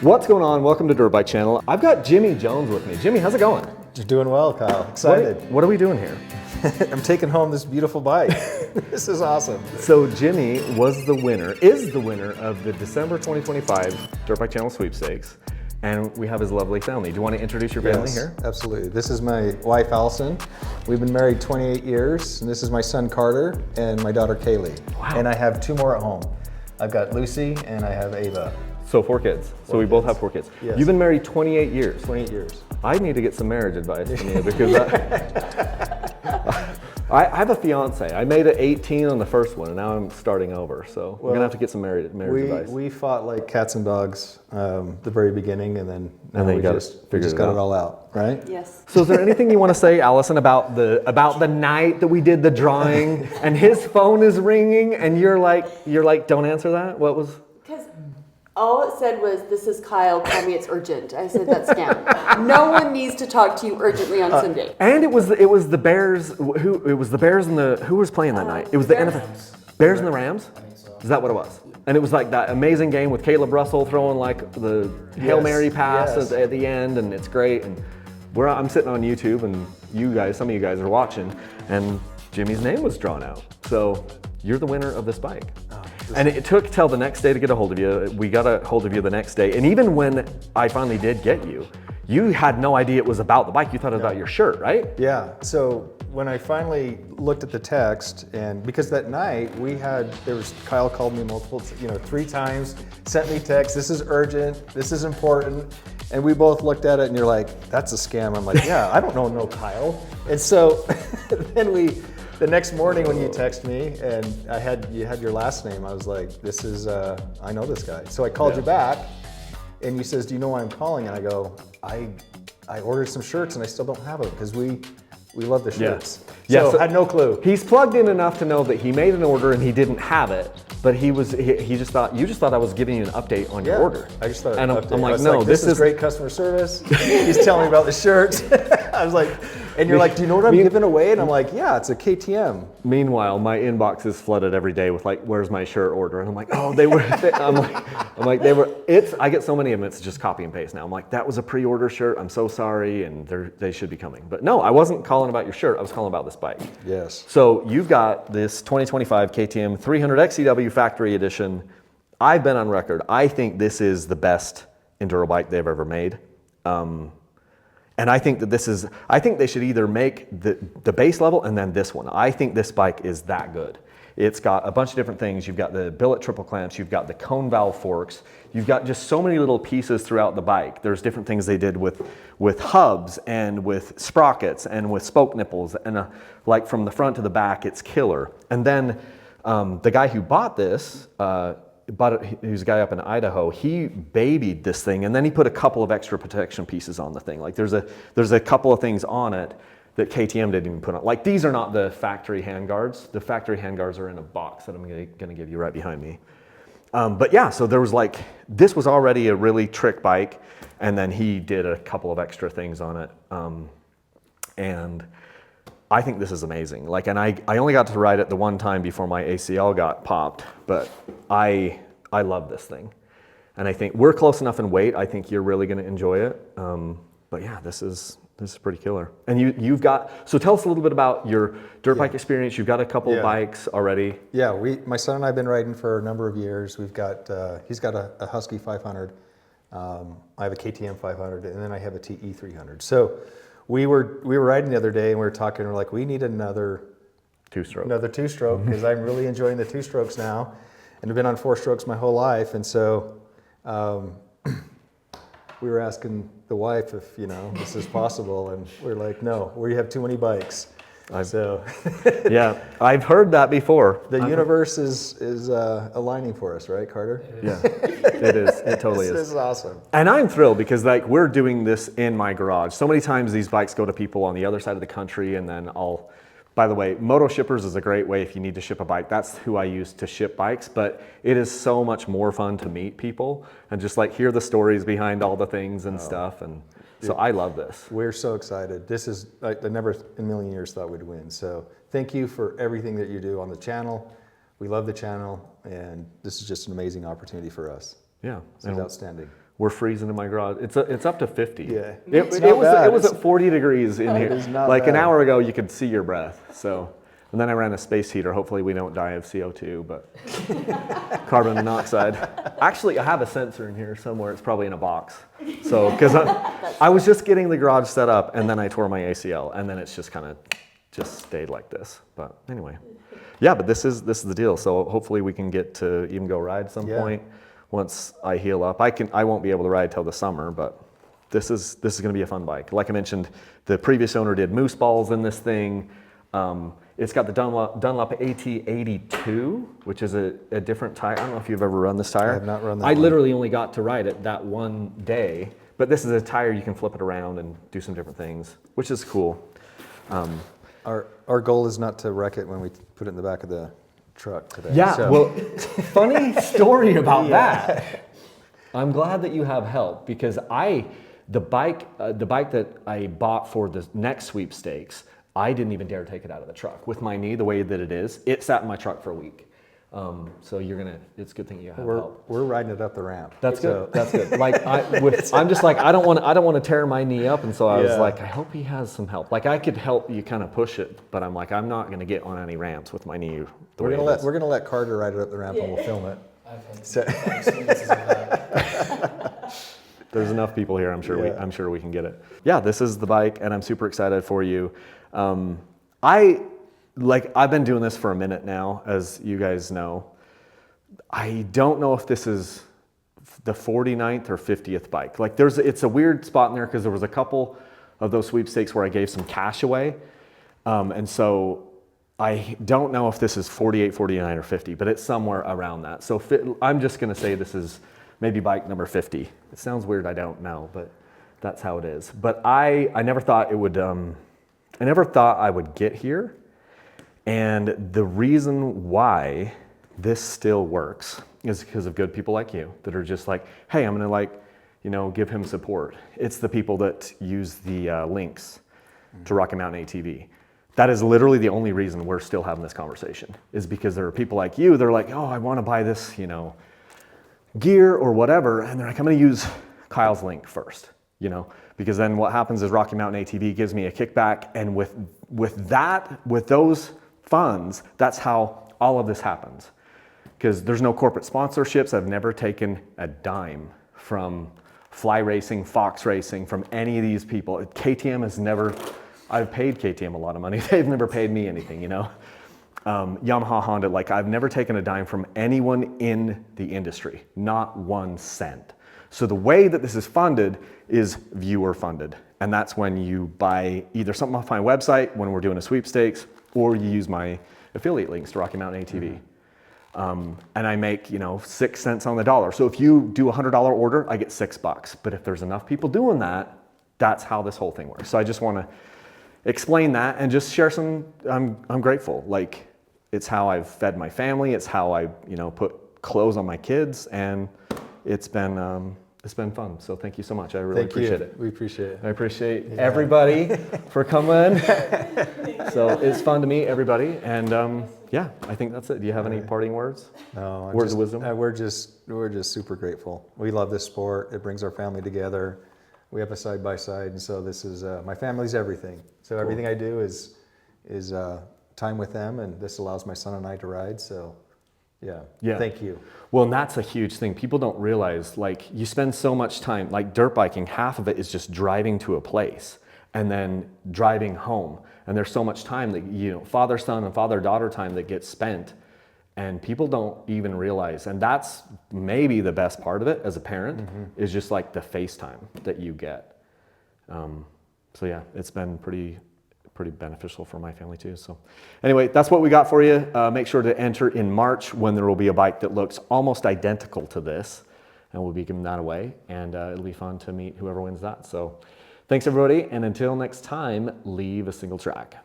What's going on? Welcome to Dirt Bike Channel. I've got Jimmie Jones with me. Jimmie, how's it going? You're doing well, Kyle. Excited. What are we doing here? I'm taking home this beautiful bike. This is awesome. So Jimmie is the winner of the December 2025 Dirt Bike Channel Sweepstakes. And we have his lovely family. Do you want to introduce your family here? Absolutely. This is my wife, Allison. We've been married 28 years, and this is my son, Carter, and my daughter, Kaylee. Wow. And I have two more at home. I've got Lucy, and I have Ava. So 4 kids. So we both have 4 kids. Yes. You've been married 28 years. 28 years. I need to get some marriage advice from you because I have a fiance. I made it 18 on the first one, and now I'm starting over. So we're gonna have to get some marriage advice. We fought like cats and dogs the very beginning, and then we just got it all out, right? Yes. So is there anything you want to say, Allison, about the night that we did the drawing and his phone is ringing and you're like, don't answer that? What was? Because all it said was, "This is Kyle. Call me. It's urgent." I said, "That's scam. No one needs to talk to you urgently on Sunday." And it was the Bears. Who was playing that night? It was the NFL Bears and the Rams. Is that what it was? And it was like that amazing game with Caleb Russell throwing like the Hail Mary pass at the end, and it's great. And I'm sitting on YouTube, and some of you guys are watching, and Jimmie's name was drawn out. So you're the winner of this bike. And it took till the next day to get a hold of you. We got a hold of you the next day. And even when I finally did get you, you had no idea it was about the bike. You thought it was about your shirt, right? Yeah, so when I finally looked at the text, and because that night Kyle called me 3 times, sent me text, this is urgent, this is important. And we both looked at it and you're like, that's a scam. I'm like, yeah, I don't know Kyle. And so then the next morning when you text me and you had your last name, I was like, I know this guy. So I called you back and you says, do you know why I'm calling? And I go, I ordered some shirts and I still don't have them because we love the shirts. Yeah. So I had no clue. He's plugged in enough to know that he made an order and he didn't have it, but you just thought I was giving you an update on your order. I just thought and update. I'm like, no, this is great customer service. He's telling me about the shirts. I was like, and you're like, do you know what I'm giving away? And I'm like, yeah, it's a KTM. Meanwhile, my inbox is flooded every day with like, where's my shirt order? And I'm like, oh, they were. I get so many of them. It's just copy and paste now. I'm like, that was a pre-order shirt. I'm so sorry, and they should be coming. But no, I wasn't calling about your shirt. I was calling about this bike. Yes. So you've got this 2025 KTM 300 XCW Factory Edition. I've been on record. I think this is the best enduro bike they've ever made. And I think I think they should either make the base level and then this one. I think this bike is that good. It's got a bunch of different things. You've got the billet triple clamps, you've got the cone valve forks, you've got just so many little pieces throughout the bike. There's different things they did with hubs and with sprockets and with spoke nipples, and like from the front to the back, it's killer. And then the guy who bought this, who's a guy up in Idaho, he babied this thing and then he put a couple of extra protection pieces on the thing. Like there's a couple of things on it that KTM didn't even put on. Like these are not the factory handguards. The factory handguards are in a box that I'm gonna give you right behind me. But yeah, so there was this was already a really trick bike, and then he did a couple of extra things on it. And I think this is amazing. And I only got to ride it the one time before my ACL got popped, but I love this thing. And I think we're close enough in weight. I think you're really gonna enjoy it. But yeah, this is pretty killer. And so tell us a little bit about your dirt bike experience. You've got a couple bikes already. Yeah, my son and I have been riding for a number of years. We've got, he's got a Husky 500. I have a KTM 500, and then I have a TE 300. So we were riding the other day and we were talking, we're like, we need another two-stroke because I'm really enjoying the 2-strokes now. And I've been on 4-strokes my whole life. And so we were asking the wife if, this is possible. And we're like, no, we have too many bikes. Yeah, I've heard that before. The universe is aligning for us, right, Carter? Yeah, it is. It totally is. This is awesome. And I'm thrilled because we're doing this in my garage. So many times these bikes go to people on the other side of the country, and then by the way, Moto Shippers is a great way if you need to ship a bike. That's who I use to ship bikes, but it is so much more fun to meet people and just hear the stories behind all the things and stuff. And so I love this. We're so excited. This is, I never in a million years thought we'd win. So thank you for everything that you do on the channel. We love the channel, and this is just an amazing opportunity for us. Yeah. It's outstanding. We're freezing in my garage. It's up to 50. Yeah. It It's not bad. was at 40 degrees in here. is not Like an bad. hour ago, you could see your breath. So, and then I ran a space heater. Hopefully, we don't die of CO2, but carbon monoxide. Actually, I have a sensor in here somewhere. It's probably in a box. So, because I was just getting the garage set up, and then I tore my ACL, and then it's just kind of just stayed like this. But anyway, yeah. But this is the deal. So hopefully, we can get to even go ride some point. Once I heal up, I won't be able to ride till the summer, but this is going to be a fun bike. Like I mentioned, the previous owner did moose balls in this thing. It's got the Dunlop AT82, which is a different tire. I don't know if you've ever run this tire. I have not run that I one. literally only got to ride it that one day, but this is a tire you can flip it around and do some different things, which is cool. Our goal is not to wreck it when we put it in the back of the truck today. Yeah, so. well, funny story about that. I'm glad that you have help because the bike that I bought for the next sweepstakes, I didn't even dare take it out of the truck. With my knee the way that it is, it sat in my truck for a week. So it's a good thing you have help. We're riding it up the ramp. That's good. That's good. Like I'm just like I don't want to tear my knee up, and so I was like, I hope he has some help. Like I could help you kind of push it, but I'm like I'm not going to get on any ramps with my knee. We're gonna let Carter ride it up the ramp, and we'll film it. There's enough people here. I'm sure we can get it. Yeah, this is the bike, and I'm super excited for you. I've been doing this for a minute now, as you guys know. I don't know if this is the 49th or 50th bike. Like it's a weird spot in there because there was a couple of those sweepstakes where I gave some cash away. And so I don't know if this is 48, 49, or 50, but it's somewhere around that. So I'm just going to say this is maybe bike number 50. It sounds weird, I don't know, but that's how it is. But I never thought it would, I never thought I would get here. And the reason why this still works is because of good people like you that are just like, hey, I'm going to give him support. It's the people that use the links to Rocky Mountain ATV. That is literally the only reason we're still having this conversation is because there are people like you. They're like, oh, I want to buy this, gear or whatever. And they're like, I'm going to use Kyle's link first, because then what happens is Rocky Mountain ATV gives me a kickback. And with those funds, that's how all of this happens. Because there's no corporate sponsorships. I've never taken a dime from Fly Racing, Fox Racing, from any of these people. KTM has never, I've paid KTM a lot of money. They've never paid me anything, Yamaha, Honda, I've never taken a dime from anyone in the industry, not 1 cent. So the way that this is funded is viewer funded. And that's when you buy either something off my website when we're doing a sweepstakes, or you use my affiliate links to Rocky Mountain ATV. And I make, 6 cents on the dollar. So if you do a $100 order, I get $6. But if there's enough people doing that, that's how this whole thing works. So I just want to explain that and just share some, I'm grateful. It's how I've fed my family. It's how I, put clothes on my kids, and it's been fun. So thank you so much. I really appreciate it. We appreciate it. I appreciate everybody for coming. So it's fun to meet everybody. And I think that's it. Do you have any parting words? No. Words of wisdom? We're just super grateful. We love this sport. It brings our family together. We have a side by side, and so this is my family's everything. So everything I do is time with them, and this allows my son and I to ride. So yeah. Thank you. Well, and that's a huge thing. People don't realize, you spend so much time, dirt biking, half of it is just driving to a place and then driving home. And there's so much time that, father-son and father-daughter time that gets spent, and people don't even realize. And that's maybe the best part of it as a parent, is just the FaceTime that you get. So yeah, it's been pretty beneficial for my family too. So anyway, that's what we got for you. Make sure to enter in March when there will be a bike that looks almost identical to this, and we'll be giving that away, and it'll be fun to meet whoever wins that. So thanks everybody, and until next time, leave a single track.